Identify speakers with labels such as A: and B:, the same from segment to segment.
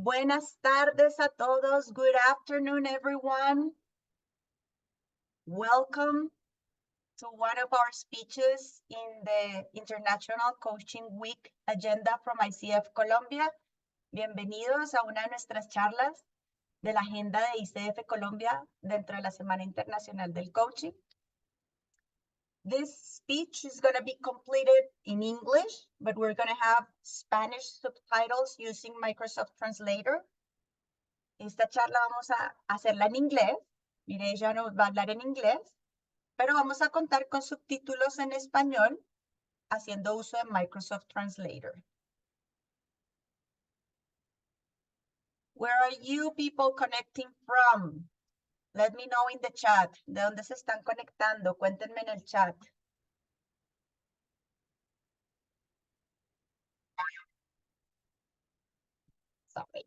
A: Buenas tardes a todos. Good afternoon, everyone. Welcome to one of our speeches in the International Coaching Week agenda from ICF Colombia. Bienvenidos a una de nuestras charlas de la agenda de ICF Colombia dentro de la Semana Internacional del Coaching. This speech is going to be completed in English, but we're going to have Spanish subtitles using Microsoft Translator. Esta charla vamos a hacerla en inglés. Mireille ya nos va a hablar en inglés, pero vamos a contar con subtítulos en español haciendo uso de Microsoft Translator. Where are you people connecting from? Let me know in the chat. ¿De dónde se están conectando? Cuéntenme en el chat. Sorry.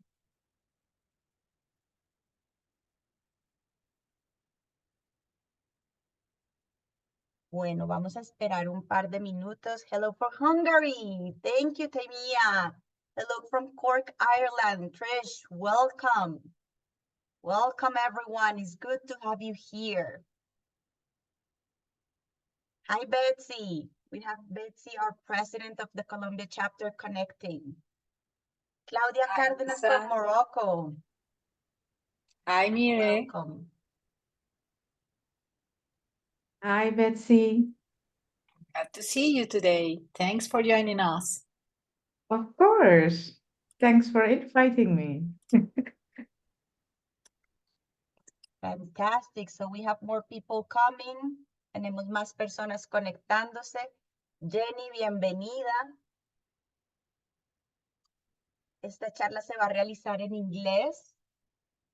A: Bueno, vamos a esperar un par de minutos. Hello from Hungary. Thank you, Temia. Hello from Cork, Ireland. Trish, welcome. Welcome, everyone. It's good to have you here. Hi, Betsy. We have Betsy, our president of the Colombia chapter, connecting. Claudia Cárdenas from Morocco.
B: Hi, Mireille.
A: Welcome.
C: Hi, Betsy.
B: Glad to see you today. Thanks for joining us.
C: Of course. Thanks for inviting me.
A: Fantastic. So we have more people coming. Tenemos más personas conectándose. Jenny, bienvenida. Esta charla se va a realizar en inglés,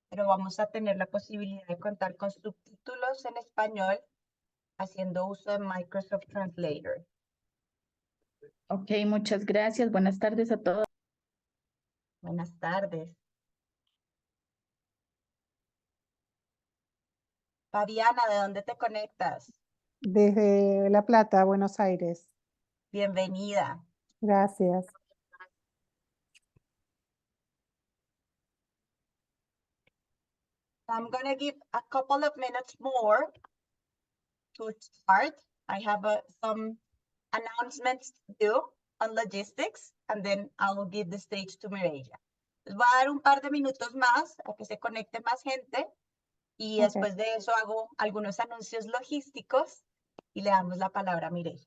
A: pero vamos a tener la posibilidad de contar con subtítulos en español haciendo uso de Microsoft Translator.
D: Ok, muchas gracias. Buenas tardes a todos.
A: Buenas tardes. Fabiana, ¿de dónde te conectas?
E: Desde La Plata, Buenos Aires.
A: Bienvenida.
E: Gracias.
A: I'm going to give a couple of minutes more to start. I have some announcements to do on logistics, and then I will give the stage to Mireille. Les voy a dar un par de minutos más a que se conecte más gente y después de eso hago algunos anuncios logísticos y le damos la palabra a Mireille.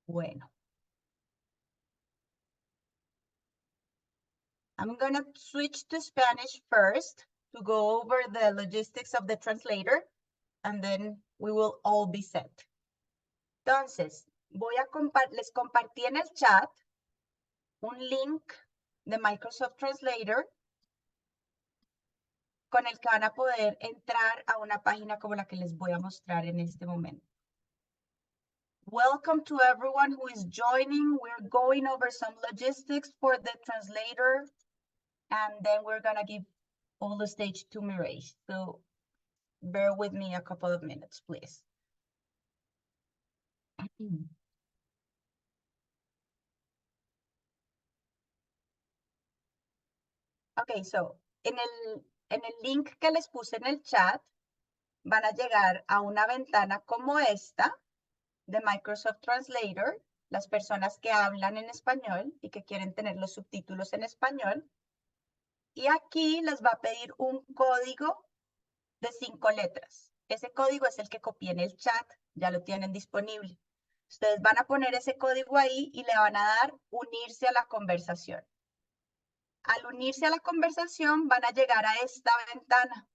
A: Bueno. I'm going to switch to Spanish first to go over the logistics of the translator, and then we will all be set. Entonces, les compartí en el chat un link de Microsoft Translator con el que van a poder entrar a una página como la que les voy a mostrar en este momento. Welcome to everyone who is joining. We're going over some logistics for the translator, and then we're going to give all the stage to Mireille. So bear with me a couple of minutes, please. Okay, so en el link que les puse en el chat, van a llegar a una ventana como esta de Microsoft Translator, las personas que hablan en español y que quieren tener los subtítulos en español. Y aquí les va a pedir un código de 5 letras. Ese código es el que copié en el chat, ya lo tienen disponible. Ustedes van a poner ese código ahí y le van a dar unirse a la conversación. Al unirse a la conversación van a llegar a esta ventana.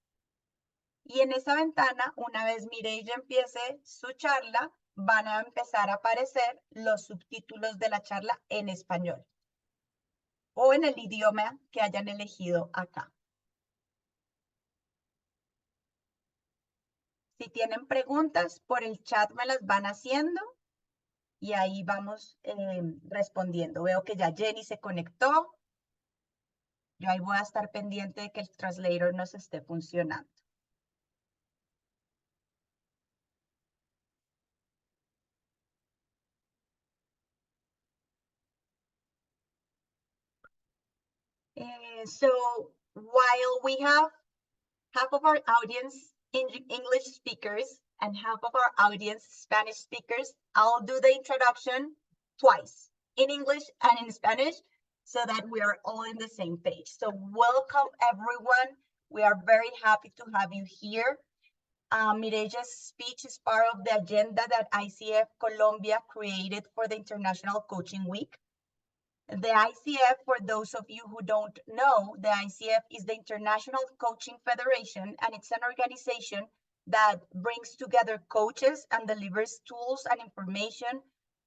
A: Y en esa ventana, una vez Mireille empiece su charla, van a empezar a aparecer los subtítulos de la charla en español o en el idioma que hayan elegido acá. Si tienen preguntas, por el chat me las van haciendo y ahí vamos respondiendo. Veo que ya Jenny se conectó. Yo ahí voy a estar pendiente de que el translator nos esté funcionando. So while we have half of our audience English speakers and half of our audience Spanish speakers, I'll do the introduction twice, in English and in Spanish, so that we are all in the same page. So welcome everyone. We are very happy to have you here. Mireille's speech is part of the agenda that ICF Colombia created for the International Coaching Week. The ICF, for those of you who don't know, the ICF is the International Coaching Federation, and it's an organization that brings together coaches and delivers tools and information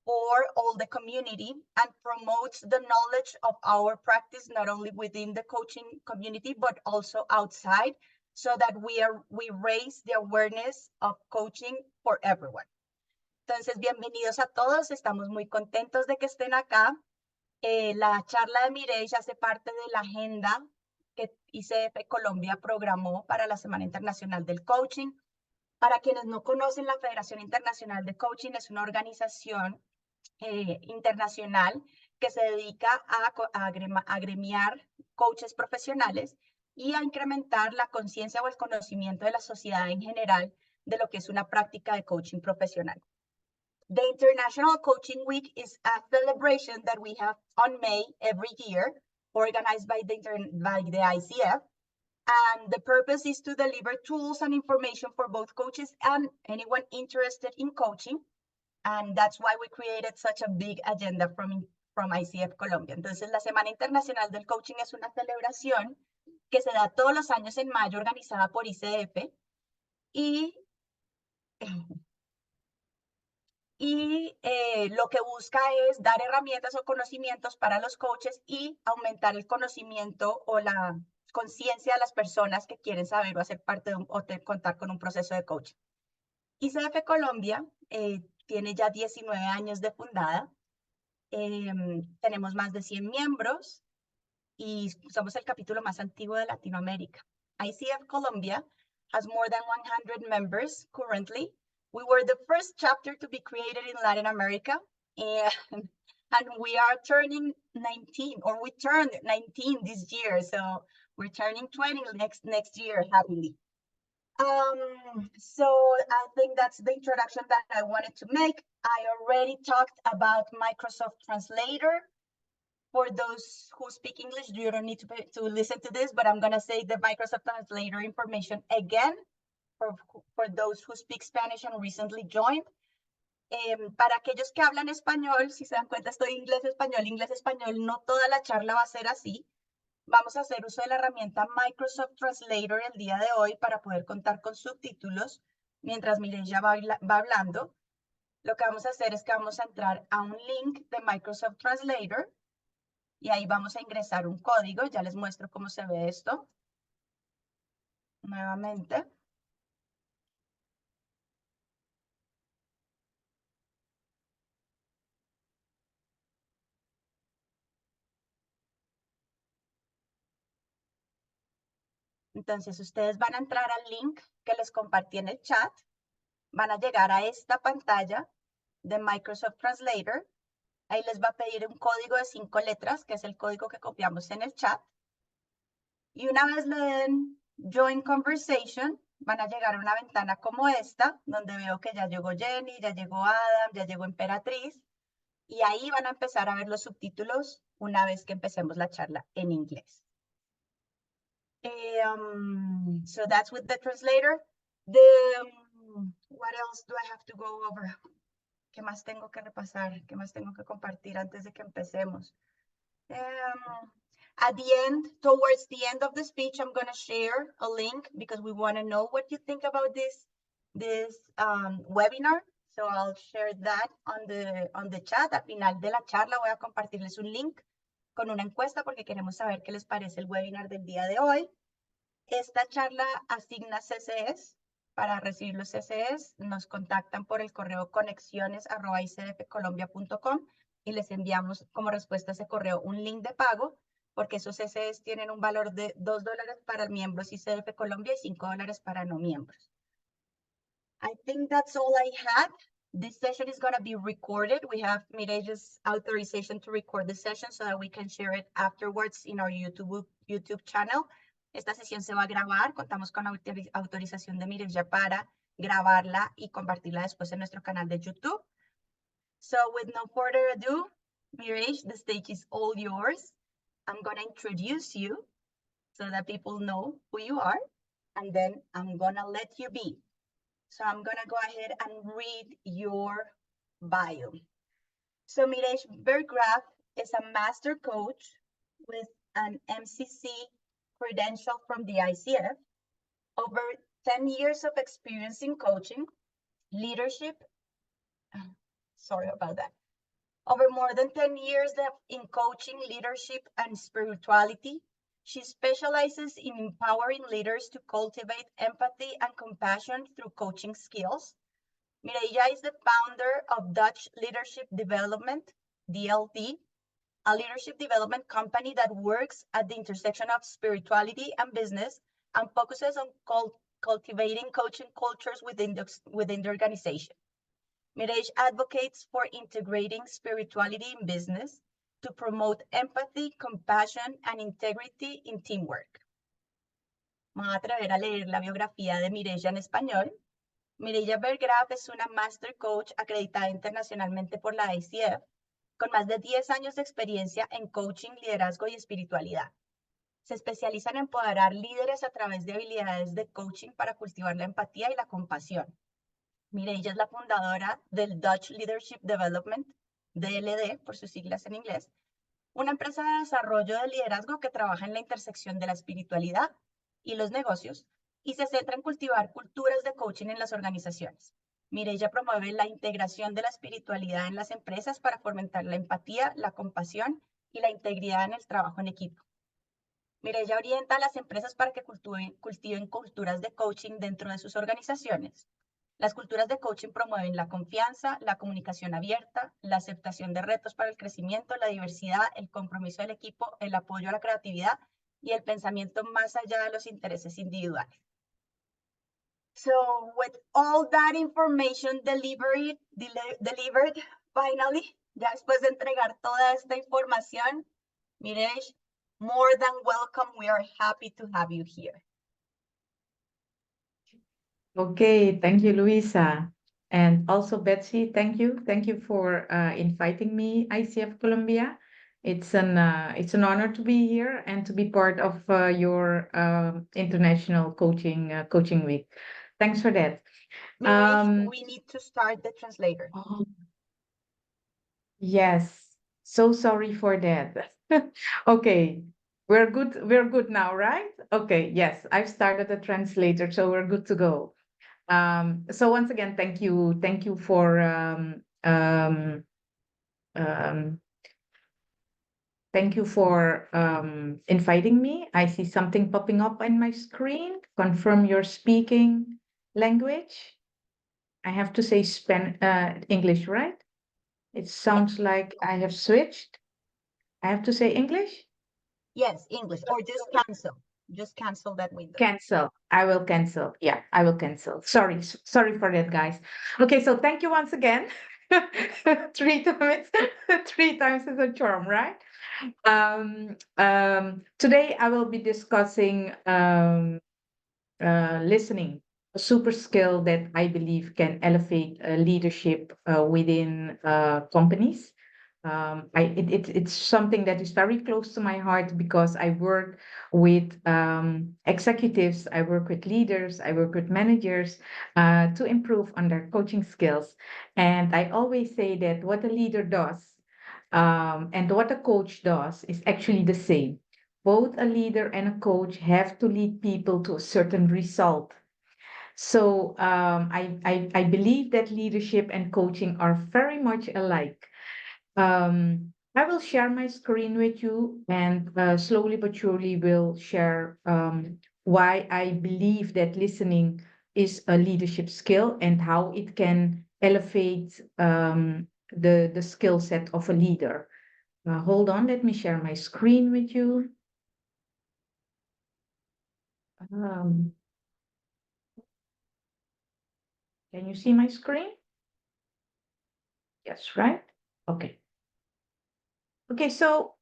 A: for all the community and promotes the knowledge of our practice, not only within the coaching community, but also outside, so that we raise the awareness of coaching for everyone. Entonces, bienvenidos a todos. Estamos muy contentos de que estén acá. La charla de Mireille hace parte de la agenda que ICF Colombia programó para la Semana Internacional del Coaching. Para quienes no conocen, la Federación Internacional de Coaching es una organización internacional que se dedica a agremiar coaches profesionales y a incrementar la conciencia o el conocimiento de la sociedad en general de lo que es una práctica de coaching profesional. The International Coaching Week is a celebration that we have on May every year, organized by the ICF. And the purpose is to deliver tools and information for both coaches and anyone interested in coaching. And that's why we created such a big agenda from ICF Colombia. Entonces, la Semana Internacional del Coaching es una celebración que se da todos los años en mayo, organizada por ICF. Y lo que busca es dar herramientas o conocimientos para los coaches y aumentar el conocimiento o la conciencia de las personas que quieren saber o hacer parte de contar con un proceso de coaching. ICF Colombia tiene ya 19 años de fundada. Tenemos más de 100 miembros y somos el capítulo más antiguo de Latinoamérica. ICF Colombia has more than 100 members currently. We were the first chapter to be created in Latin America, and we are turning 19, or we turned 19 this year, so we're turning 20 next year, happily. So I think that's the introduction that I wanted to make. I already talked about Microsoft Translator. For those who speak English, you don't need to listen to this, but I'm going to say the Microsoft Translator information again for those who speak Spanish and recently joined. Para aquellos que hablan español, si se dan cuenta, estoy inglés-español, no toda la charla va a ser así. Vamos a hacer uso de la herramienta Microsoft Translator el día de hoy para poder contar con subtítulos mientras Mireille va hablando. Lo que vamos a hacer es que vamos a entrar a un link de Microsoft Translator y ahí vamos a ingresar un código. Ya les muestro cómo se ve esto. Nuevamente. Entonces, ustedes van a entrar al link que les compartí en el chat. Van a llegar a esta pantalla de Microsoft Translator. Ahí les va a pedir un código de 5 letras, que es el código que copiamos en el chat. Y una vez le den Join Conversation, van a llegar a una ventana como esta, donde veo que ya llegó Jenny, ya llegó Adam, ya llegó Emperatriz. Y ahí van a empezar a ver los subtítulos una vez que empecemos la charla en inglés. So that's with the translator. What else do I have to go over? ¿Qué más tengo que repasar? ¿Qué más tengo que compartir antes de que empecemos? At the end, towards the end of the speech, I'm going to share a link because we want to know what you think about this webinar. So I'll share that on the chat. Al final de la charla voy a compartirles un link con una encuesta porque queremos saber qué les parece el webinar del día de hoy. Esta charla asigna CCS para recibir los CCs, nos contactan por el correo conexiones@icdfcolombia.com y les enviamos como respuesta a ese correo un link de pago, porque esos CCs tienen un valor de $2 para miembros ICDF Colombia y $5 para no miembros. I think that's all I had. This session is going to be recorded. We have Mireille's authorization to record the session so that we can share it afterwards in our YouTube channel. Esta sesión se va a grabar. Contamos con autorización de Mireille para grabarla y compartirla después en nuestro canal de YouTube. So with no further ado, Mireille, the stage is all yours. I'm going to introduce you so that people know who you are, and then I'm going to let you be. So I'm going to go ahead and read your bio. So Mireille Bergraaf is a master coach with an MCC credential from the ICF, over 10 years of experience in coaching, leadership, sorry about that, over more than 10 years in coaching, leadership, and spirituality. She specializes in empowering leaders to cultivate empathy and compassion through coaching skills. Mireille is the founder of Dutch Leadership Development, DLD, a leadership development company that works at the intersection of spirituality and business and focuses on cultivating coaching cultures within the organization. Mireille advocates for integrating spirituality in business to promote empathy, compassion, and integrity in teamwork. Me voy a atrever a leer la biografía de Mireille en español. Mireille Bergraaf es una Master Coach acreditada internacionalmente por la ICF, con más de 10 años de experiencia en coaching, liderazgo y espiritualidad. Se especializa en empoderar líderes a través de habilidades de coaching para cultivar la empatía y la compasión. Mireille es la fundadora del Dutch Leadership Development, DLD, por sus siglas en inglés, una empresa de desarrollo de liderazgo que trabaja en la intersección de la espiritualidad y los negocios y se centra en cultivar culturas de coaching en las organizaciones. Mireille promueve la integración de la espiritualidad en las empresas para fomentar la empatía, la compasión y la integridad en el trabajo en equipo. Mireille orienta a las empresas para que cultiven culturas de coaching dentro de sus organizaciones. Las culturas de coaching promueven la confianza, la comunicación abierta, la aceptación de retos para el crecimiento, la diversidad, el compromiso del equipo, el apoyo a la creatividad y el pensamiento más allá de los intereses individuales. So with all that information delivered finally, ya después de entregar toda esta información, Mireille, more than welcome. We are happy to have you here.
C: Okay, thank you, Luisa. And also, Betsy, thank you. Thank you for inviting me, ICF Colombia. It's an honor to be here and to be part of your international coaching week. Thanks for that.
A: Mireille, we need to start the translator.
C: Oh, yes, so sorry for that. Okay, we're good now, right? Okay, yes, I've started the translator, so we're good to go. So once again, thank you for inviting me. I see something popping up on my screen. Confirm your speaking language. I have to say English, right? It sounds like I have switched. I have to say English?
A: Yes, English, or just cancel. Just cancel that window.
C: Cancel. I will cancel. Yeah, I will cancel. Sorry for that, guys. Okay, so thank you once again. 3 times, 3 times is a charm, right? Today I will be discussing listening, a super skill that I believe can elevate leadership within companies. It's something that is very close to my heart because I work with executives, I work with leaders, I work with managers to improve on their coaching skills. And I always say that what a leader does and what a coach does is actually the same. Both a leader and a coach have to lead people to a certain result. So I believe that leadership and coaching are very much alike. I will share my screen with you and slowly but surely will share why I believe that listening is a leadership skill and how it can elevate the skill set of a leader. Hold on, let me share my screen with you. Can you see my screen? Yes, right? Okay. Okay, so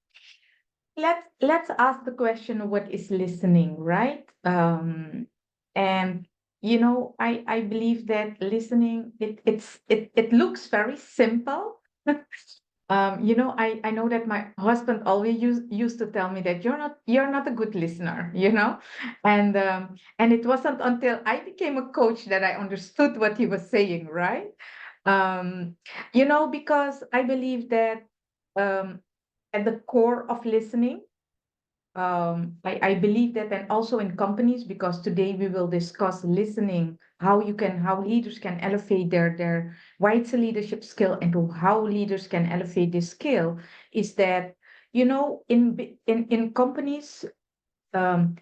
C: let's ask the question, what is listening, right? And you know, I believe that listening, it looks very simple. You know, I know that my husband always used to tell me that you're not a good listener, you know, and it wasn't until I became a coach that I understood what he was saying, right? You know, because I believe that at the core of listening, I believe that, and also in companies, because today we will discuss listening, how leaders can elevate their why it's a leadership skill and how leaders can elevate this skill, is that, you know, in companies,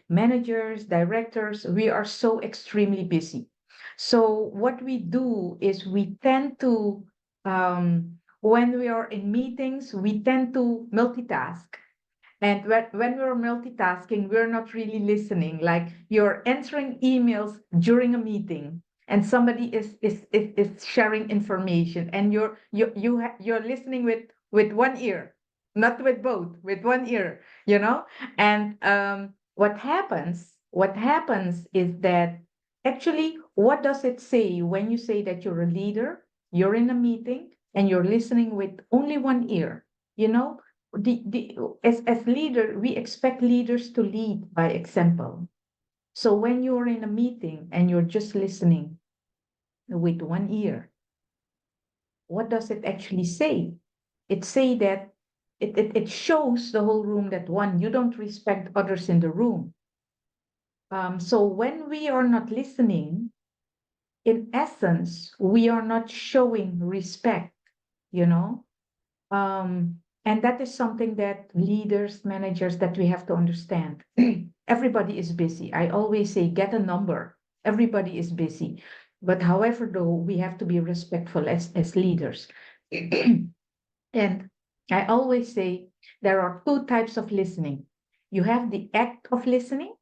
C: managers, directors, we are so extremely busy. So what we do is we tend to, when we are in meetings, we tend to multitask. And when we're multitasking, we're not really listening. Like you're answering emails during a meeting, and somebody is sharing information, and you're listening with one ear, not with both, with one ear, you know. And what happens is that actually, what does it say when you say that you're a leader? You're in a meeting and you're listening with only one ear, you know. As leader, we expect leaders to lead by example. So when you're in a meeting and you're just listening with one ear, what does it actually say? It say that it shows the whole room that, one, you don't respect others in the room. So when we are not listening, in essence, we are not showing respect, you know. And that is something that leaders, managers, that we have to understand. Everybody is busy. I always say, get a number. Everybody is busy. But however, though, we have to be respectful as leaders. And I always say there are two types of listening. You have the act of listening,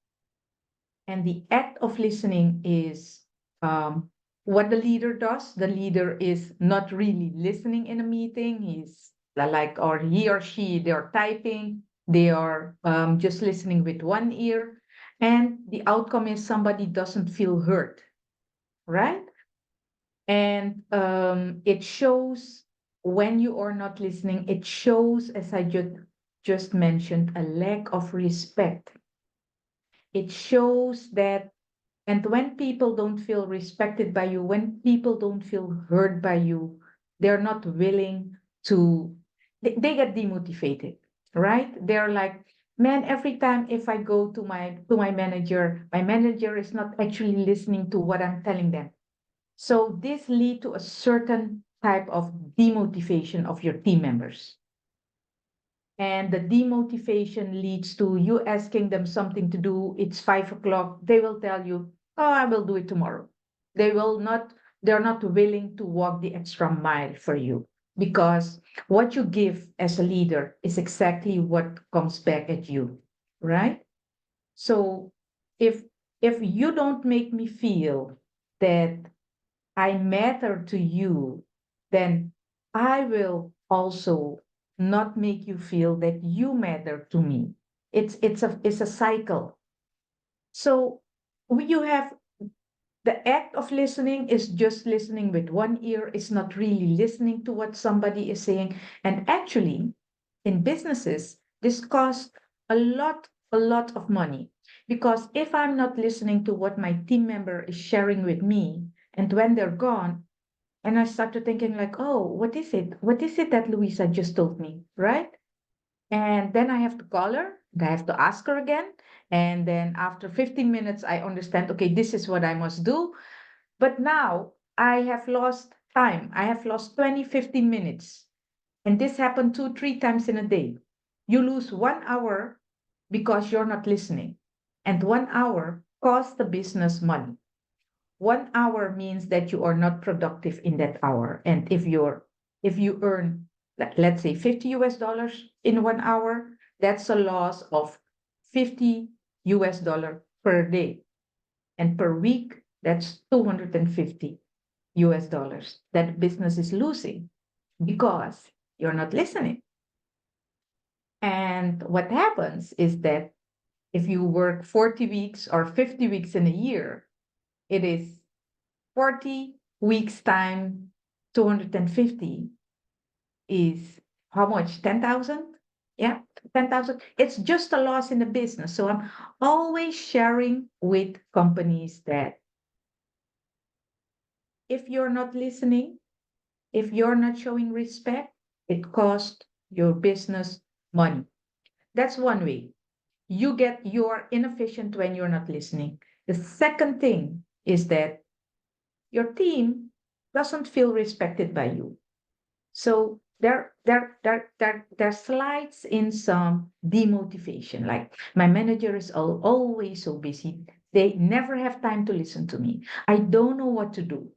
C: and the act of listening is what the leader does. The leader is not really listening in a meeting. He's like, or he or she, they're typing, they are just listening with one ear, and the outcome is somebody doesn't feel heard, right? And it shows, when you are not listening, it shows, as I just mentioned, a lack of respect. It shows that, and when people don't feel respected by you, when people don't feel heard by you, they're not willing to, they get demotivated, right? They're like, man, every time if I go to my manager is not actually listening to what I'm telling them. So this lead to a certain type of demotivation of your team members. And the demotivation leads to you asking them something to do. It's 5 o'clock. They will tell you, oh, I will do it tomorrow. They're not willing to walk the extra mile for you, because what you give as a leader is exactly what comes back at you, right? So if you don't make me feel that I matter to you, then I will also not make you feel that you matter to me. It's a cycle. So you have the act of listening is just listening with one ear. It's not really listening to what somebody is saying. And actually, in businesses, this costs a lot of money, because if I'm not listening to what my team member is sharing with me, and when they're gone, and I started thinking like, oh, what is it? What is it that Louisa just told me, right? And then I have to call her, and I have to ask her again. And then after 15 minutes, I understand, okay, this is what I must do. But now I have lost time. I have lost 20, 15 minutes. And this happened 2, 3 times in a day. You lose 1 hour because you're not listening. And 1 hour costs the business money. 1 hour means that you are not productive in that hour. And if you earn, let's say $50 in 1 hour, that's a loss of $50 per day. And per week, that's $250 that business is losing because you're not listening. And what happens is that if you work 40 weeks or 50 weeks in a year, it is 40 weeks time 250 is how much? 10,000? Yeah, 10,000. It's just a loss in the business. So I'm always sharing with companies that if you're not listening, if you're not showing respect, it costs your business money. That's one way. You're inefficient when you're not listening. The second thing is that your team doesn't feel respected by you. So there slides in some demotivation. Like my manager is always so busy. They never have time to listen to me. I don't know what to do.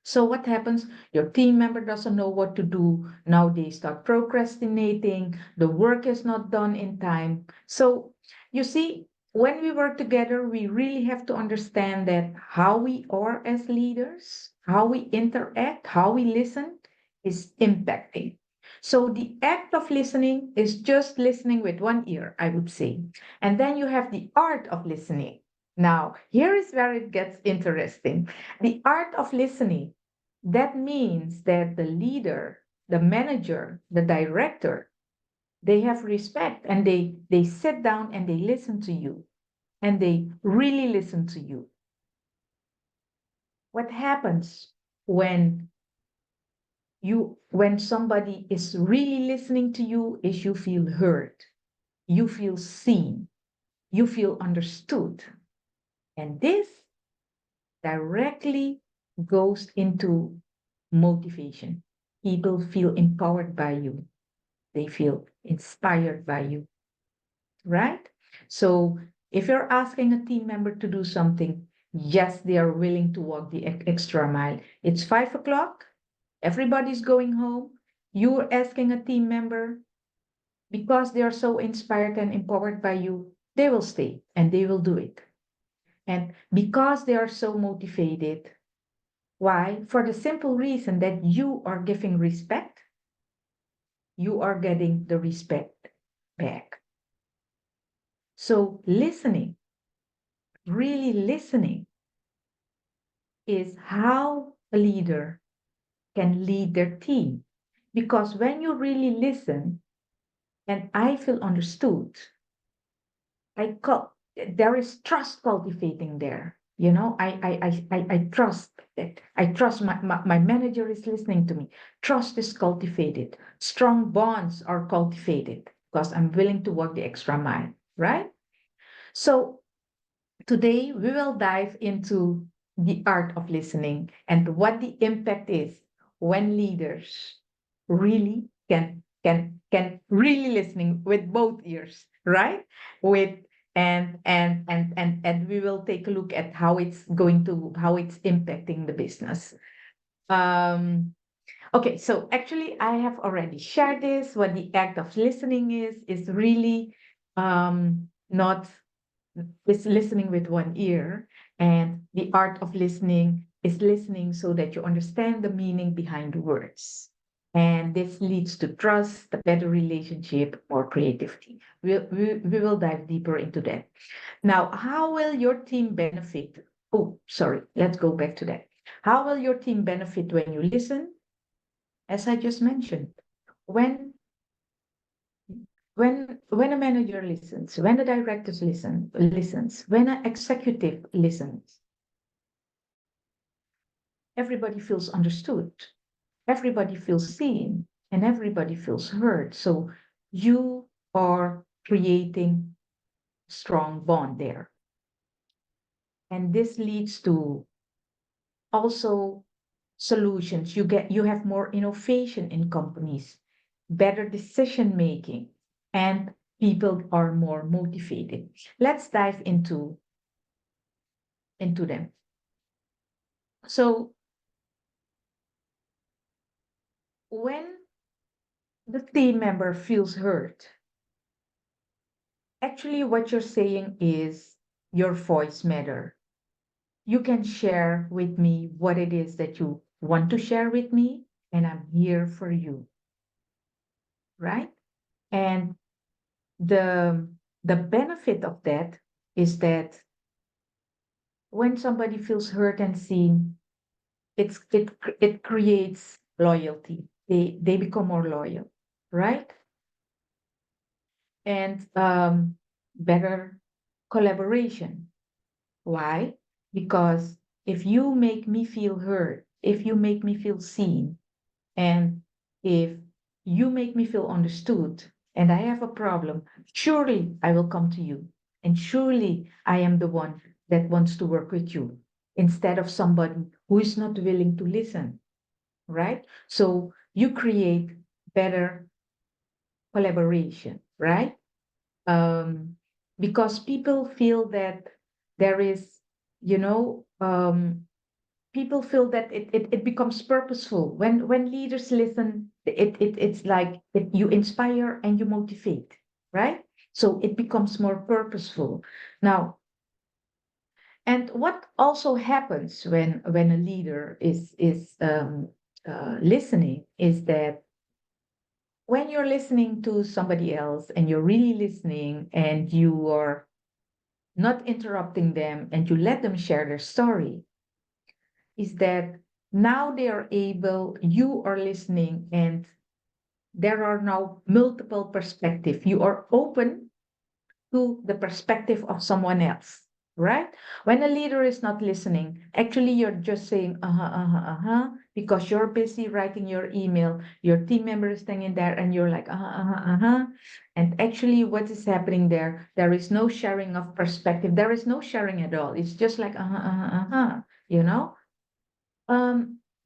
C: So what happens? Your team member doesn't know what to do. Now they start procrastinating. The work is not done in time. So you see, when we work together, we really have to understand that how we are as leaders, how we interact, how we listen is impacting. So the act of listening is just listening with one ear, I would say. And then you have the art of listening. Now, here is where it gets interesting. The art of listening, that means that the leader, the manager, the director, they have respect and they sit down and they listen to you and they really listen to you. What happens when somebody is really listening to you is you feel heard, you feel seen, you feel understood. And this directly goes into motivation. People feel empowered by you. They feel inspired by you, right? So if you're asking a team member to do something, yes, they are willing to walk the extra mile. It's 5 o'clock. Everybody's going home. You're asking a team member because they are so inspired and empowered by you, they will stay and they will do it. And because they are so motivated, why? For the simple reason that you are giving respect, you are getting the respect back. So listening, really listening, is how a leader can lead their team. Because when you really listen, and I feel understood, there is trust cultivating there. You know, I trust that. I trust my manager is listening to me. Trust is cultivated. Strong bonds are cultivated because I'm willing to walk the extra mile, right? So today we will dive into the art of listening and what the impact is when leaders really can really listening with both ears, right? With and we will take a look at how it's impacting the business. Okay, so actually I have already shared this. What the act of listening is really not listening with one ear, and the art of listening is listening so that you understand the meaning behind the words. And this leads to trust, a better relationship, more creativity. We will dive deeper into that. Now, how will your team benefit? Oh, sorry, let's go back to that. How will your team benefit when you listen? As I just mentioned, when a manager listens, when the directors listens, when an executive listens, everybody feels understood, everybody feels seen, and everybody feels heard. So you are creating strong bond there. And this leads to also solutions. You have more innovation in companies, better decision making, and people are more motivated. Let's dive into them. So when the team member feels hurt, actually what you're saying is your voice matter. You can share with me what it is that you want to share with me, and I'm here for you, right? And the the benefit of that is that when somebody feels hurt and seen, it creates loyalty. They become more loyal, right? And better collaboration. Why? Because if you make me feel heard, if you make me feel seen, and if you make me feel understood, and I have a problem, surely I will come to you. And surely I am the one that wants to work with you instead of somebody who is not willing to listen, right? So you create better collaboration, right? Because people feel that there is, you know, people feel that it becomes purposeful when leaders listen. It's like you inspire and you motivate, right? So it becomes more purposeful now. And what also happens when a leader is listening is that when you're listening to somebody else and you're really listening and you are not interrupting them and you let them share their story, is that now they are able, you are listening, and there are now multiple perspectives. You are open to the perspective of someone else, right? When a leader is not listening, actually you're just saying, because you're busy writing your email, your team member is standing there and you're like, And actually what is happening there is no sharing of perspective. There is no sharing at all. It's just like, you know?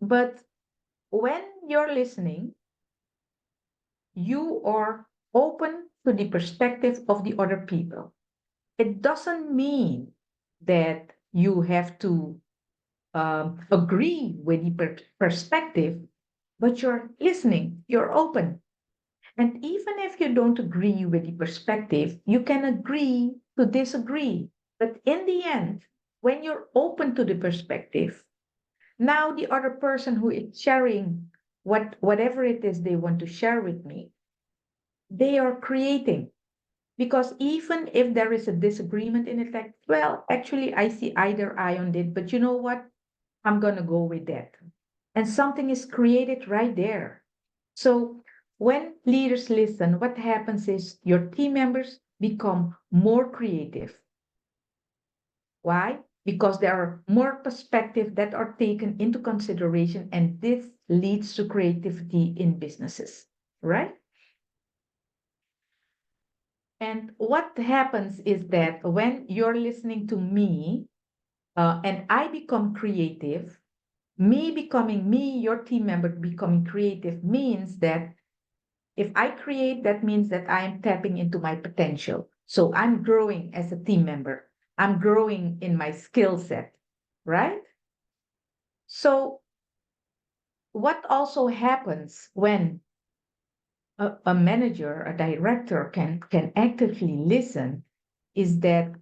C: But when you're listening, you are open to the perspective of the other people. It doesn't mean that you have to agree with the perspective, but you're listening, you're open. And even if you don't agree with the perspective, you can agree to disagree. But in the end, when you're open to the perspective, now the other person who is sharing whatever it is they want to share with me, they are creating. Because even if there is a disagreement in it, like, well, actually, I see either eye on it, but you know what? I'm going to go with that. And something is created right there. So when leaders listen, what happens is your team members become more creative. Why? Because there are more perspectives that are taken into consideration, and this leads to creativity in businesses, right? And what happens is that when you're listening to me and I become creative, me becoming me, your team member becoming creative means that if I create, that means that I am tapping into my potential. So I'm growing as a team member. I'm growing in my skill set, right? So what also happens when a manager, a director can actively listen is that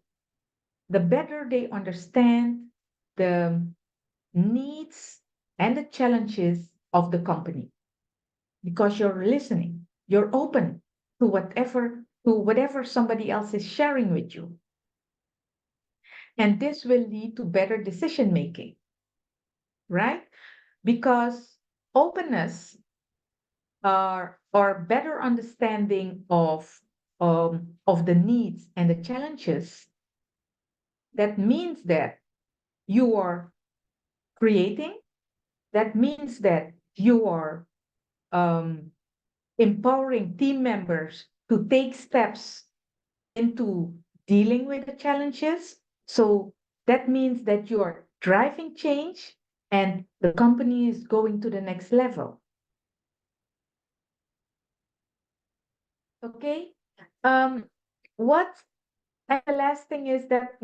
C: the better they understand the needs and the challenges of the company, because you're listening, you're open to whatever somebody else is sharing with you. And this will lead to better decision making, right? Because openness or better understanding of the needs and the challenges, that means that you are creating, that means that you are empowering team members to take steps into dealing with the challenges. So that means that you're driving change and the company is going to the next level. Okay. What And the last thing is that,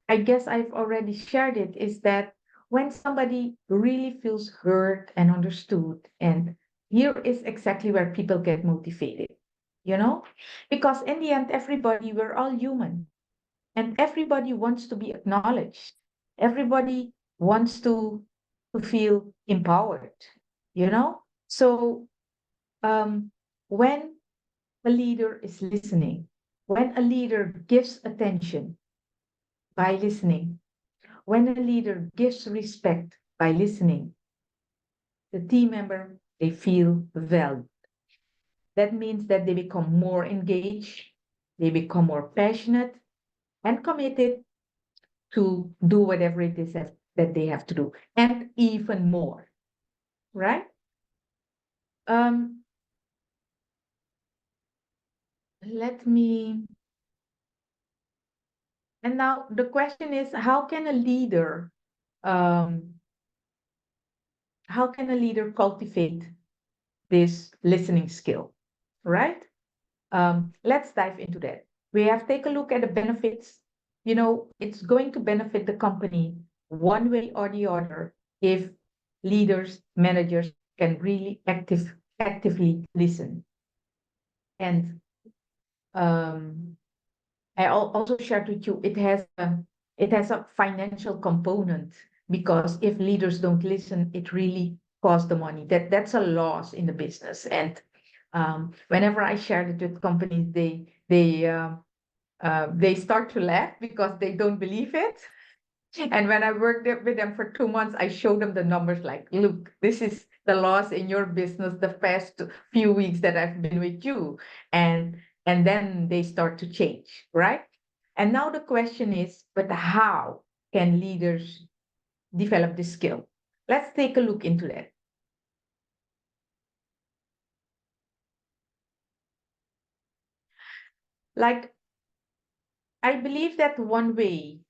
C: I guess I've already shared it, is that when somebody really feels heard and understood, and here is exactly where people get motivated, because in the end, everybody, we're all human, and everybody wants to be acknowledged. Everybody wants to feel empowered, So when a leader is listening, when a leader gives attention by listening, when a leader gives respect by listening, the team member, they feel valued. That means that they become more engaged, they become more passionate and committed to do whatever it is that they have to do, and even more, right? Let me, and now the question is, how can a leader cultivate this listening skill, right? Let's dive into that. We have taken a look at the benefits. It's going to benefit the company one way or the other if leaders, managers can really actively listen. And I also shared with you, it has a financial component, because if leaders don't listen, it really costs the money. That's a loss in the business. And whenever I shared it with companies, they start to laugh because they don't believe it. And when I worked with them for 2 months, I showed them the numbers, like, look, this is the loss in your business the past few weeks that I've been with you. And then they start to change, right? And now the question is, but how can leaders develop this skill? Let's take a look into that. Like, I believe that one way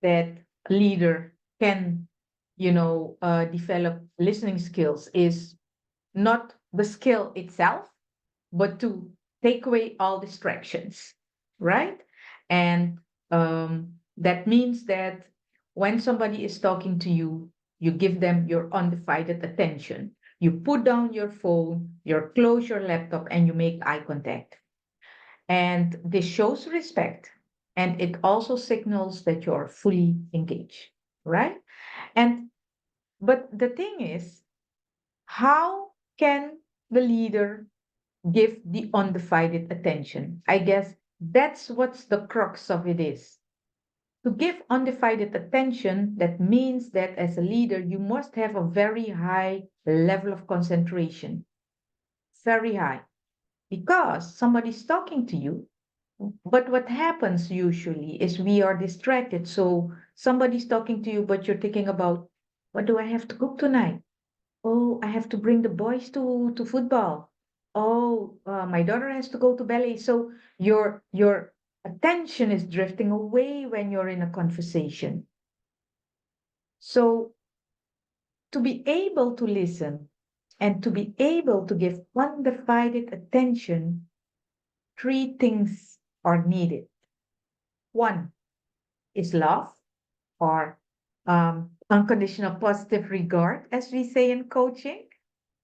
C: that a leader can, develop listening skills is not the skill itself, but to take away all distractions, right? And that means that when somebody is talking to you, you give them your undivided attention. You put down your phone, you close your laptop, and you make eye contact. And this shows respect. And it also signals that you're fully engaged, right? But the thing is, how can the leader give the undivided attention? I guess that's what's the crux of it is. To give undivided attention, that means that as a leader, you must have a very high level of concentration. Very high. Because somebody's talking to you. But what happens usually is we are distracted. So somebody's talking to you, but you're thinking about, what do I have to cook tonight? Oh, I have to bring the boys to football. Oh, my daughter has to go to ballet. So your attention is drifting away when you're in a conversation. So to be able to listen and to be able to give undivided attention, 3 things are needed. 1 is love, or unconditional positive regard, as we say in coaching.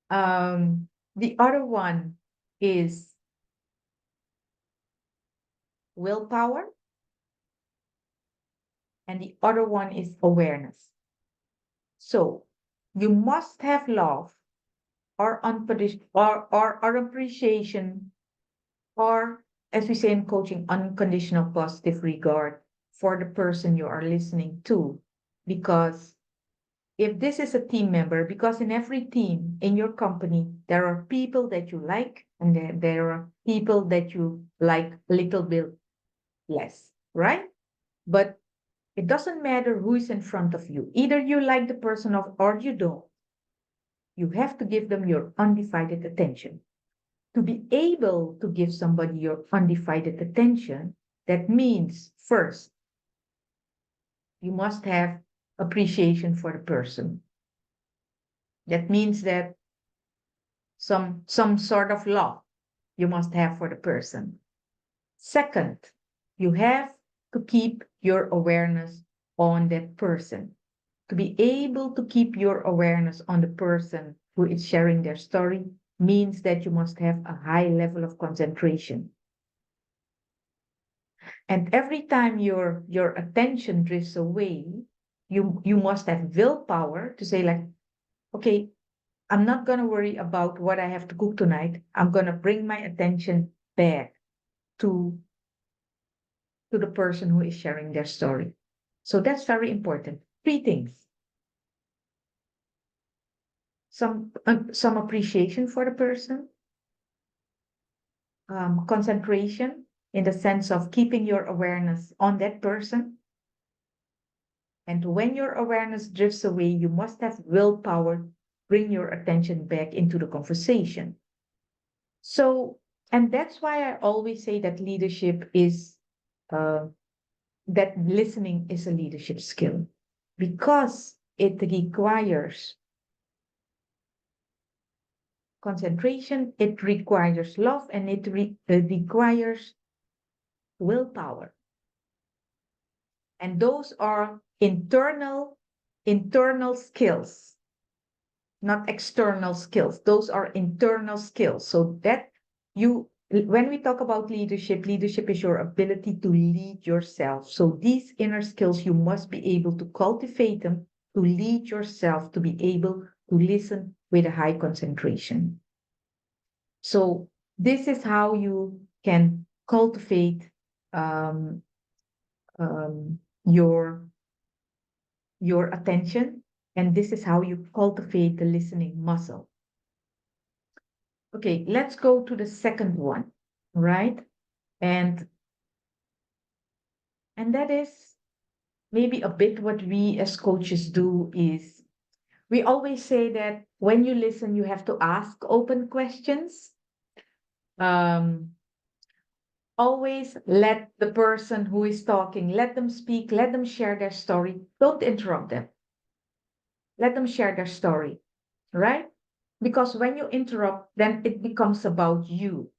C: The other one is willpower, and the other one is awareness. So you must have love or appreciation, or, as we say in coaching, unconditional positive regard for the person you are listening to. Because if this is a team member, because in every team in your company, there are people that you like, and there are people that you like a little bit less, right? But it doesn't matter who is in front of you. Either you like the person or you don't. You have to give them your undivided attention. To be able to give somebody your undivided attention, that means first, you must have appreciation for the person. That means that some sort of love you must have for the person. Second, you have to keep your awareness on that person. to be able to keep your awareness on the person who is sharing their story means that you must have a high level of concentration. And every time your attention drifts away, you must have willpower to say like, okay, I'm not going to worry about what I have to cook tonight. I'm going to bring my attention back to the person who is sharing their story. So that's very important. 3 things. Some appreciation for the person, concentration in the sense of keeping your awareness on that person. And when your awareness drifts away, you must have willpower to bring your attention back into the conversation. So, and that's why I always say that leadership is, that listening is a leadership skill, because it requires concentration, it requires love, and it requires willpower. And those are internal skills, not external skills. Those are internal skills. So that when we talk about leadership is your ability to lead yourself. So these inner skills, you must be able to cultivate them to lead yourself, to be able to listen with a high concentration. So this is how you can cultivate your attention, and this is how you cultivate the listening muscle. Okay, let's go to the second one, right? And that is maybe a bit what we as coaches do is we always say that when you listen, you have to ask open questions. Always let the person who is talking, let them speak, let them share their story. Don't interrupt them. Let them share their story, right? Because when you interrupt, then it becomes about you.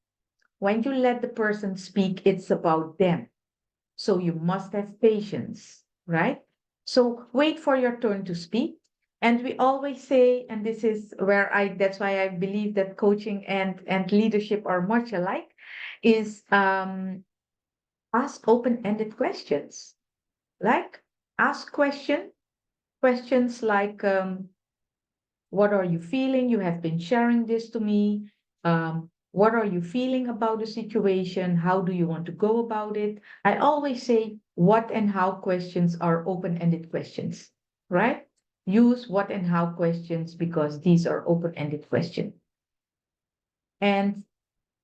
C: When you let the person speak, it's about them. So you must have patience, right? So wait for your turn to speak. And we always say, and this is where that's why I believe that coaching and leadership are much alike, is ask open-ended questions. Like ask questions like, what are you feeling? You have been sharing this to me. What are you feeling about the situation? How do you want to go about it? I always say what and how questions are open-ended questions, right? Use what and how questions because these are open-ended questions. And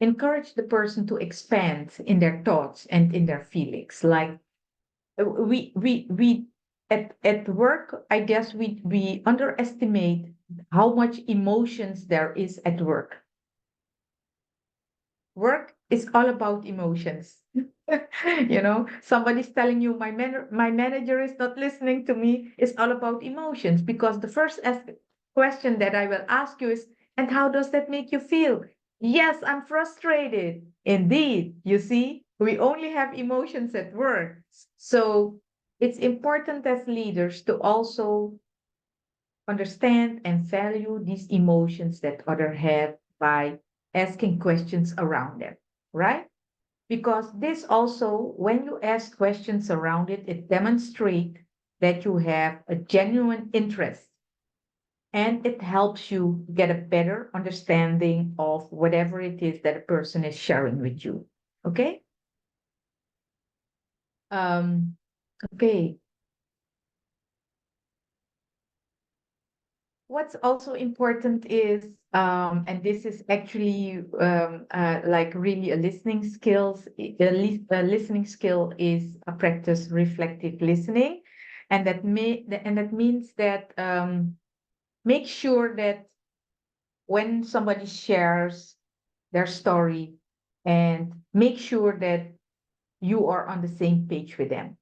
C: encourage the person to expand in their thoughts and in their feelings. Like we at work, I guess we underestimate how much emotions there is at work. Work is all about emotions. You know, somebody's telling you my manager is not listening to me. It's all about emotions, because the first question that I will ask you is, and how does that make you feel? Yes, I'm frustrated. Indeed, you see, we only have emotions at work. So it's important as leaders to also understand and value these emotions that others have by asking questions around them, right? Because this also, when you ask questions around it, it demonstrates that you have a genuine interest, and it helps you get a better understanding of whatever it is that a person is sharing with you. Okay? Okay. What's also important is, and this is actually like really a listening skills. A listening skill is a practice reflective listening, and that means that make sure that when somebody shares their story, and make sure that you are on the same page with them.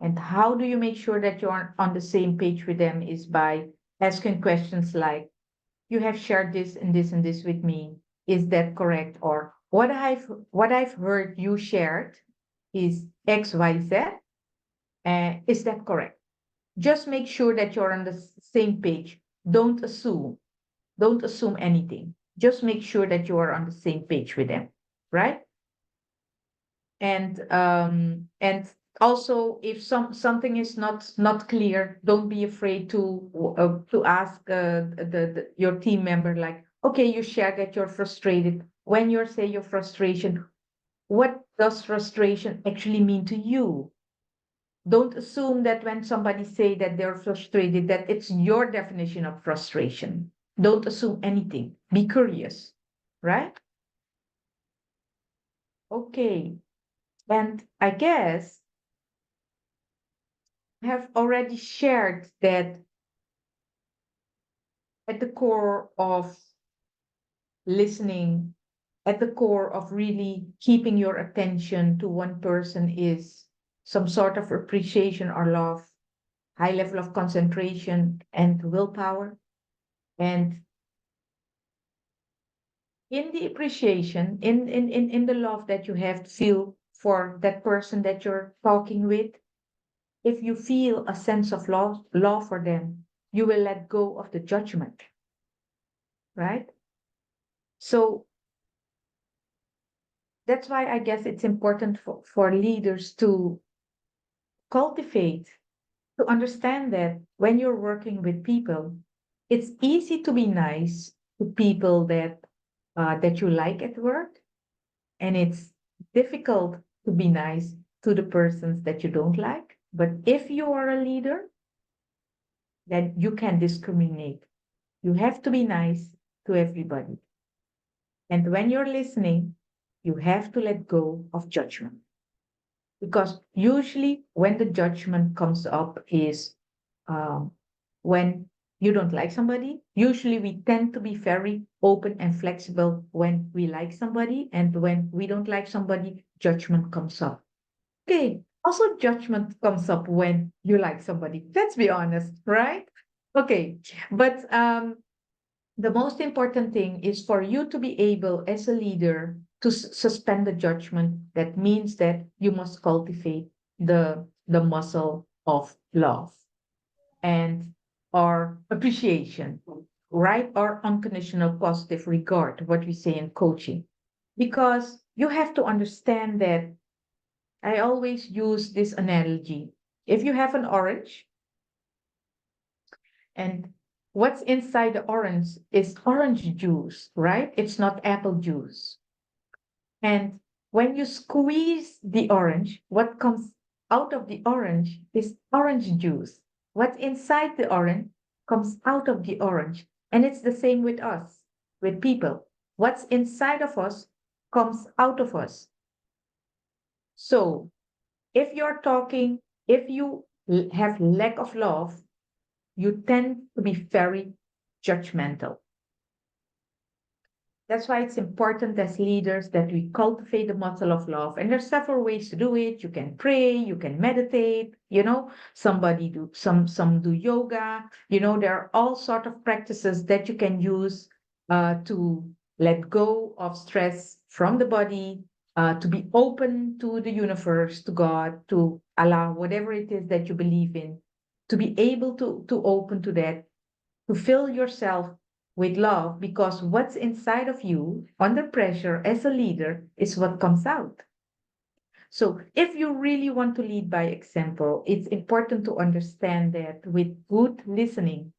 C: And how do you make sure that you're on the same page with them is by asking questions like, you have shared this and this and this with me. Is that correct? Or what I've heard you shared is XYZ. Is that correct? just make sure that you're on the same page. Don't assume. Don't assume anything. Just make sure that you are on the same page with them, right? And also, if something is not clear, don't be afraid to ask your team member, like, okay, you share that you're frustrated. When you say your frustration, what does frustration actually mean to you? Don't assume that when somebody say that they're frustrated, that it's your definition of frustration. Don't assume anything. Be curious, right? Okay. And I guess I have already shared that at the core of listening, at the core of really keeping your attention to one person is some sort of appreciation or love, high level of concentration and willpower. And in the appreciation, in the love that you have to feel for that person that you're talking with, if you feel a sense of love for them, you will let go of the judgment, right? So that's why I guess it's important for leaders to cultivate, to understand that when you're working with people, it's easy to be nice to people that you like at work, and it's difficult to be nice to the persons that you don't like. But if you are a leader, then you can discriminate. You have to be nice to everybody. And when you're listening, you have to let go of judgment. Because usually when the judgment comes up is when you don't like somebody. Usually we tend to be very open and flexible when we like somebody, and when we don't like somebody, judgment comes up. Okay, also judgment comes up when you like somebody. Let's be honest, right? Okay, but the most important thing is for you to be able as a leader to suspend the judgment. That means that you must cultivate the muscle of love and or appreciation, right? Or unconditional positive regard, what we say in coaching. Because you have to understand that I always use this analogy. If you have an orange, and what's inside the orange is orange juice, right? It's not apple juice. And when you squeeze the orange, what comes out of the orange is orange juice. What's inside the orange comes out of the orange. And it's the same with us, with people. What's inside of us comes out of us. So if you're talking, if you have lack of love, you tend to be very judgmental. That's why it's important as leaders that we cultivate the muscle of love. And there's several ways to do it. You can pray, you can meditate, some do yoga, there are all sort of practices that you can use to let go of stress from the body, to be open to the universe, to God, to allow whatever it is that you believe in, to be able to open to that, to fill yourself with love, because what's inside of you under pressure as a leader is what comes out. So if you really want to lead by example, it's important to understand that with good listening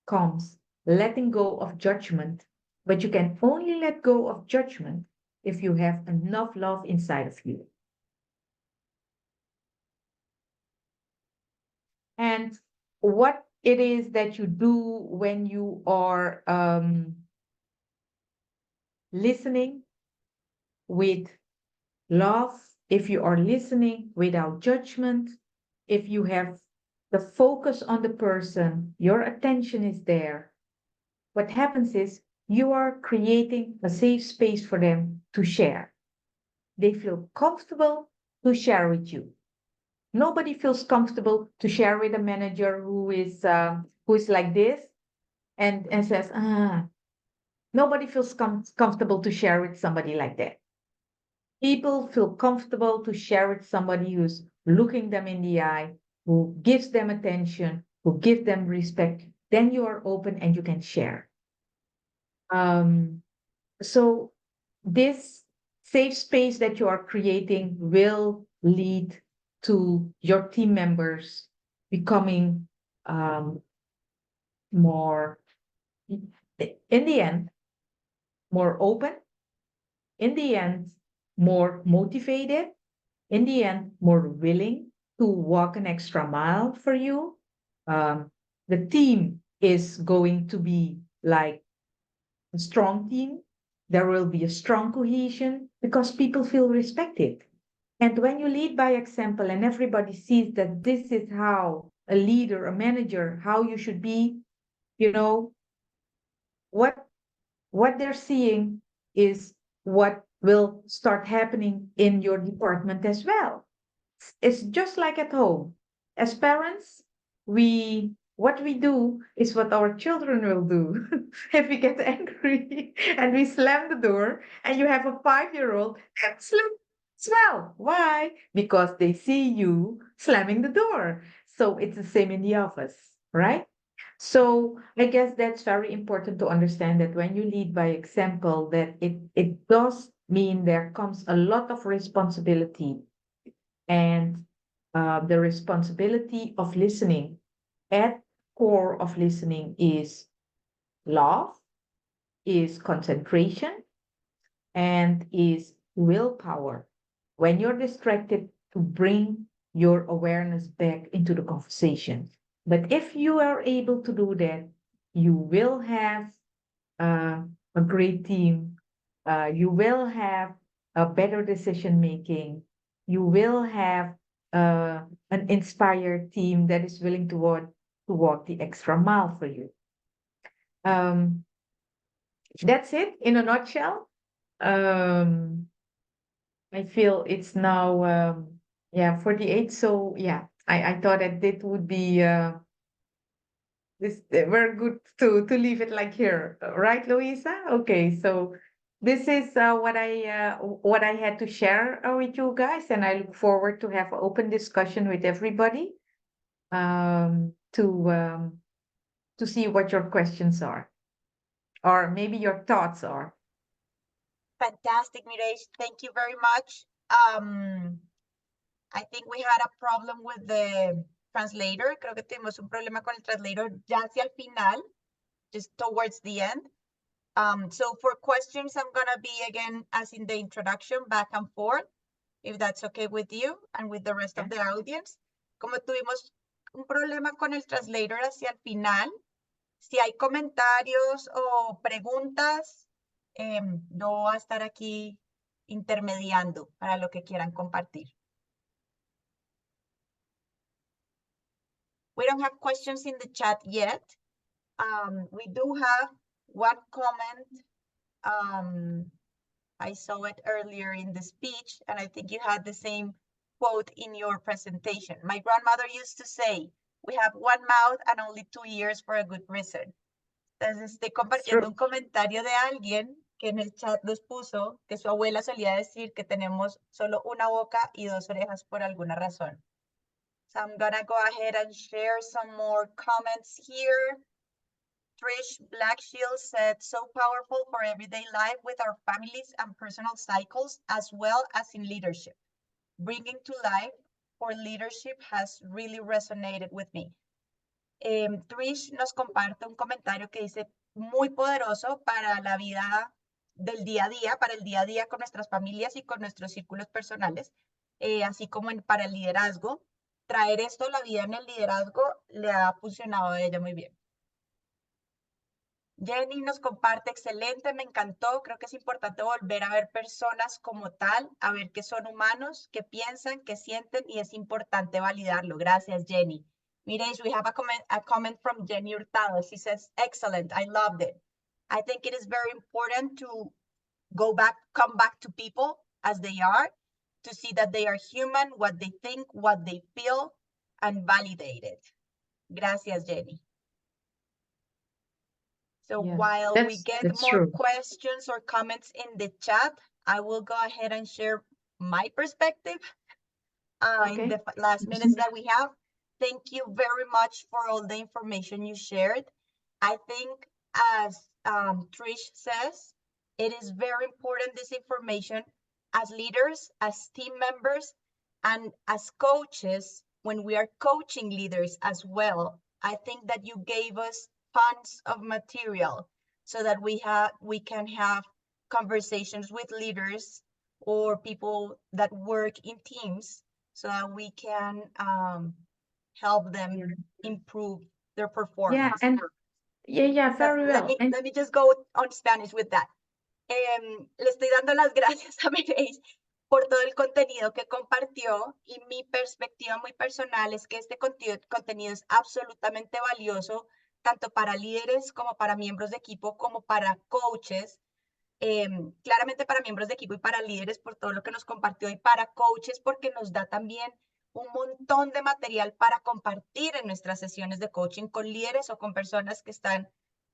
C: comes letting go of judgment, but you can only let go of judgment if you have enough love inside of you. And what it is that you do when you are listening with love, if you are listening without judgment, if you have the focus on the person, your attention is there. What happens is you are creating a safe space for them to share. They feel comfortable to share with you. Nobody feels comfortable to share with a manager who is like this and says, nobody feels comfortable to share with somebody like that. People feel comfortable to share with somebody who's looking them in the eye, who gives them attention, who gives them respect, then you are open and you can share. So this safe space that you are creating will lead to your team members becoming more, in the end, more open, in the end, more motivated, in the end, more willing to walk an extra mile for you. The team is going to be like a strong team. There will be a strong cohesion because people feel respected. And when you lead by example and everybody sees that this is how a leader, a manager, how you should be, you know, what they're seeing is what will start happening in your department as well. It's just like at home. As parents, what we do is what our children will do. If we get angry and we slam the door, and you have a 5-year-old, slam as well. Why? Because they see you slamming the door. So it's the same in the office, right? So I guess that's very important to understand that when you lead by example, that it does mean there comes a lot of responsibility, and the responsibility of listening. At core of listening is love, is concentration, and is willpower. When you're distracted, to bring your awareness back into the conversation. But if you are able to do that, you will have a great team. You will have a better decision making. You will have an inspired team that is willing to walk the extra mile for you. That's it in a nutshell. I feel it's now 48. So yeah, I thought that it would be this very good to leave it like here, right, Louisa? Okay, so this is what I had to share with you guys, and I look forward to have an open discussion with everybody to see what your questions are, or maybe your thoughts are.
A: Fantastic, Mireille. Thank you very much. I think we had a problem with the translator. Creo que tuvimos un problema con el translator ya hacia el final, just towards the end. So for questions, I'm gonna be again, as in the introduction, back and forth, if that's okay with you and with the rest of the audience. Como tuvimos un problema con el translator hacia el final, si hay comentarios o preguntas, no voy a estar aquí intermediando para lo que quieran compartir. We don't have questions in the chat yet. We do have one comment. I saw it earlier in the speech, and I think you had the same quote in your presentation. My grandmother used to say, we have one mouth and only 2 ears for a good reason. Entonces estoy compartiendo un comentario de alguien que en el chat nos puso que su abuela solía decir que tenemos solo una boca y 2 orejas por alguna razón. So I'm gonna go ahead and share some more comments here. Trish Black Shield said, so powerful for everyday life with our families and personal cycles, as well as in leadership. Bringing to life for leadership has really resonated with me. Trish nos comparte un comentario que dice, muy poderoso para la vida del día a día, para el día a día con nuestras familias y con nuestros círculos personales, así como para el liderazgo. Traer esto a la vida en el liderazgo le ha funcionado a ella muy bien. Jenny nos comparte, excelente, me encantó. Creo que es importante volver a ver personas como tal, a ver que son humanos, que piensan, que sienten, y es importante validarlo. Gracias, Jenny. Mireille, we have a comment from Jenny Hurtado. She says, excellent, I loved it. I think it is very important to come back to people as they are, to see that they are human, what they think, what they feel, and validate it. Gracias, Jenny. So while we get more questions or comments in the chat, I will go ahead and share my perspective in the last minutes that we have. thank you very much for all the information you shared. I think, as Trish says, it is very important, this information, as leaders, as team members, and as coaches, when we are coaching leaders as well. I think that you gave us tons of material so that we can have conversations with leaders or people that work in teams, so that we can help them improve their performance.
C: Yeah, and yeah, very well. And
A: Let me just go on Spanish with that. Le estoy dando las gracias a Mireille por todo el contenido que compartió, y mi perspectiva muy personal es que este contenido es absolutamente valioso, tanto para líderes como para miembros de equipo, como para coaches. Claramente para miembros de equipo y para líderes por todo lo que nos compartió, y para coaches porque nos da también un montón de material para compartir en nuestras sesiones de coaching con líderes o con personas que están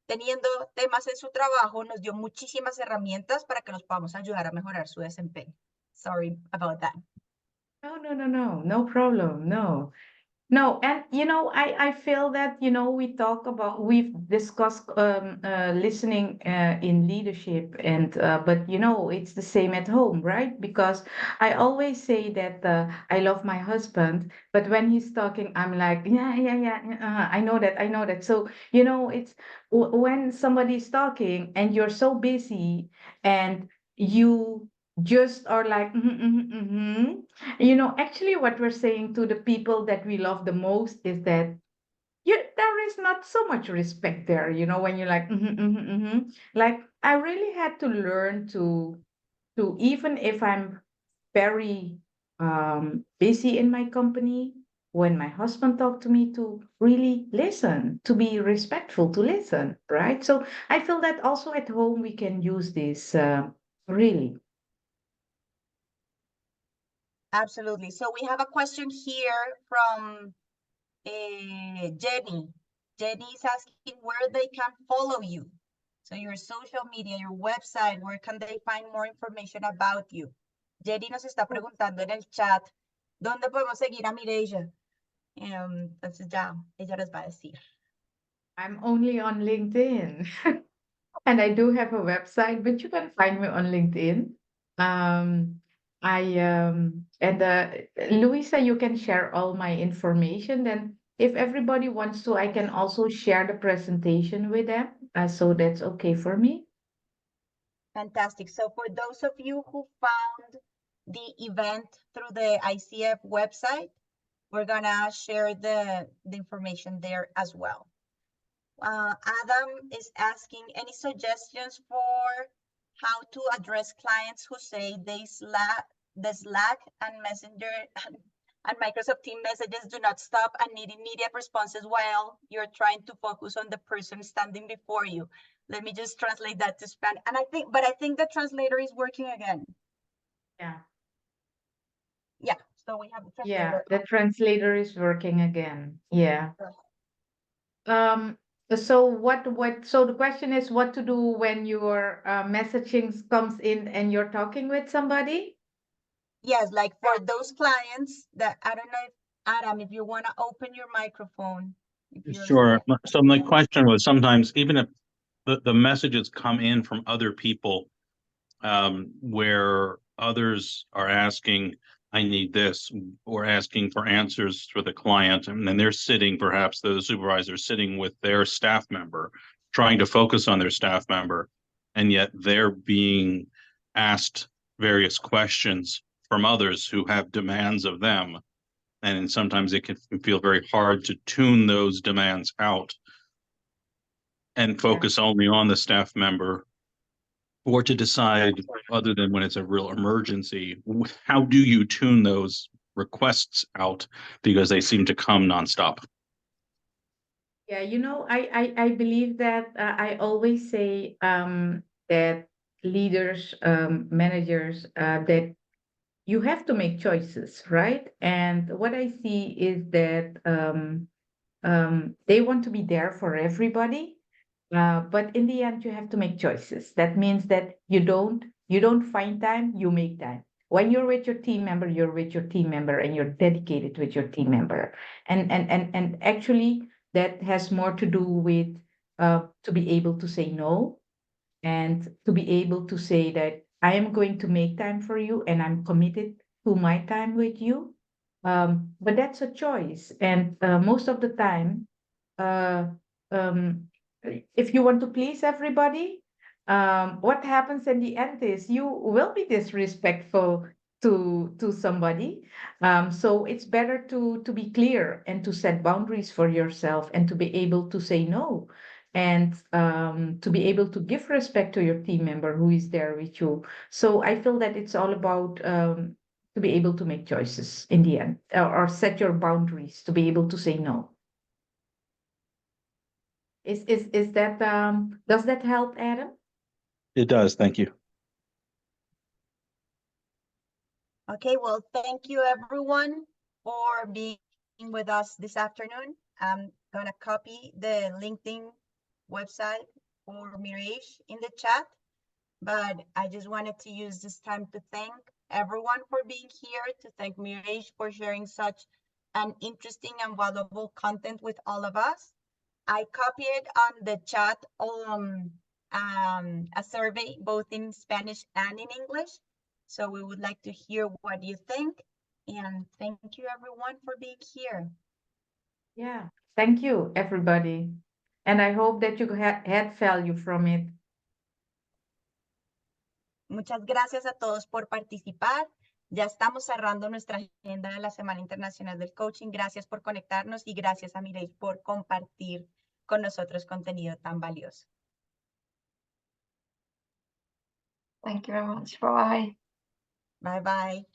A: teniendo temas en su trabajo. Nos dio muchísimas herramientas para que nos podamos ayudar a mejorar su desempeño. Sorry about that.
C: no problem, no. No, and I feel that, we've discussed listening in leadership, and but it's the same at home, right? Because I always say that I love my husband, but when he's talking, I'm like, yeah, I know that. So, it's when somebody's talking and you're so busy and you just are like, actually what we're saying to the people that we love the most is that there is not so much respect there, when you're like, like, I really had to learn to even if I'm very busy in my company, when my husband talked to me, to really listen, to be respectful, to listen, right? So I feel that also at home we can use this really.
A: Absolutely. So we have a question here from Jenny. Jenny is asking where they can follow you. So your social media, your website, where can they find more information about you? Jenny nos está preguntando en el chat, ¿dónde podemos seguir a Mireille? Entonces ya, ella les va a decir.
C: I'm only on LinkedIn. And I do have a website, but you can find me on LinkedIn. Luisa, you can share all my information. Then if everybody wants to, I can also share the presentation with them. So that's okay for me.
A: Fantastic. So for those of you who found the event through the ICF website, we're gonna share the information there as well. Adam is asking any suggestions for how to address clients who say the Slack and Messenger and Microsoft Teams messages do not stop and need immediate responses while you're trying to focus on the person standing before you. Let me just translate that to Spanish. And I think the translator is working again.
C: Yeah.
A: Yeah. So we have the translator.
C: Yeah, the translator is working again. Yeah. So so the question is what to do when your messaging comes in and you're talking with somebody?
A: Yes, like for those clients that, I don't know if, Adam, if you want to open your microphone.
F: Sure. So my question was, sometimes even if the messages come in from other people, where others are asking, I need this, or asking for answers for the client, and then they're sitting, perhaps the supervisor sitting with their staff member, trying to focus on their staff member, and yet they're being asked various questions from others who have demands of them. And sometimes it can feel very hard to tune those demands out and focus only on the staff member, or to decide, other than when it's a real emergency, how do you tune those requests out, because they seem to come nonstop?
C: Yeah, I believe that I always say that leaders, managers, that you have to make choices, right? And what I see is that they want to be there for everybody, but in the end, you have to make choices. That means that you don't find time, you make time. When you're with your team member, you're with your team member and you're dedicated with your team member. And actually that has more to do with to be able to say no, and to be able to say that I am going to make time for you and I'm committed to my time with you. But that's a choice. And most of the time, uh, um, if you want to please everybody, what happens in the end is you will be disrespectful to somebody. So it's better to be clear and to set boundaries for yourself and to be able to say no, and to be able to give respect to your team member who is there with you. So I feel that it's all about to be able to make choices in the end, or set your boundaries to be able to say no. Is that does that help, Adam?
F: It does. Thank you.
A: Okay, well, thank you everyone for being with us this afternoon. I'm gonna copy the LinkedIn website for Mireille in the chat, but I just wanted to use this time to thank everyone for being here, to thank Mireille for sharing such an interesting and valuable content with all of us. I copied on the chat a survey both in Spanish and in English. So we would like to hear what you think. And thank you everyone for being here.
C: Yeah, thank you, everybody. And I hope that you had value from it.
A: Muchas gracias a todos por participar. Ya estamos cerrando nuestra agenda de la Semana Internacional del Coaching. Gracias por conectarnos y gracias a Mireille por compartir con nosotros contenido tan valioso.
G: Thank you very much. Bye.
A: Bye bye.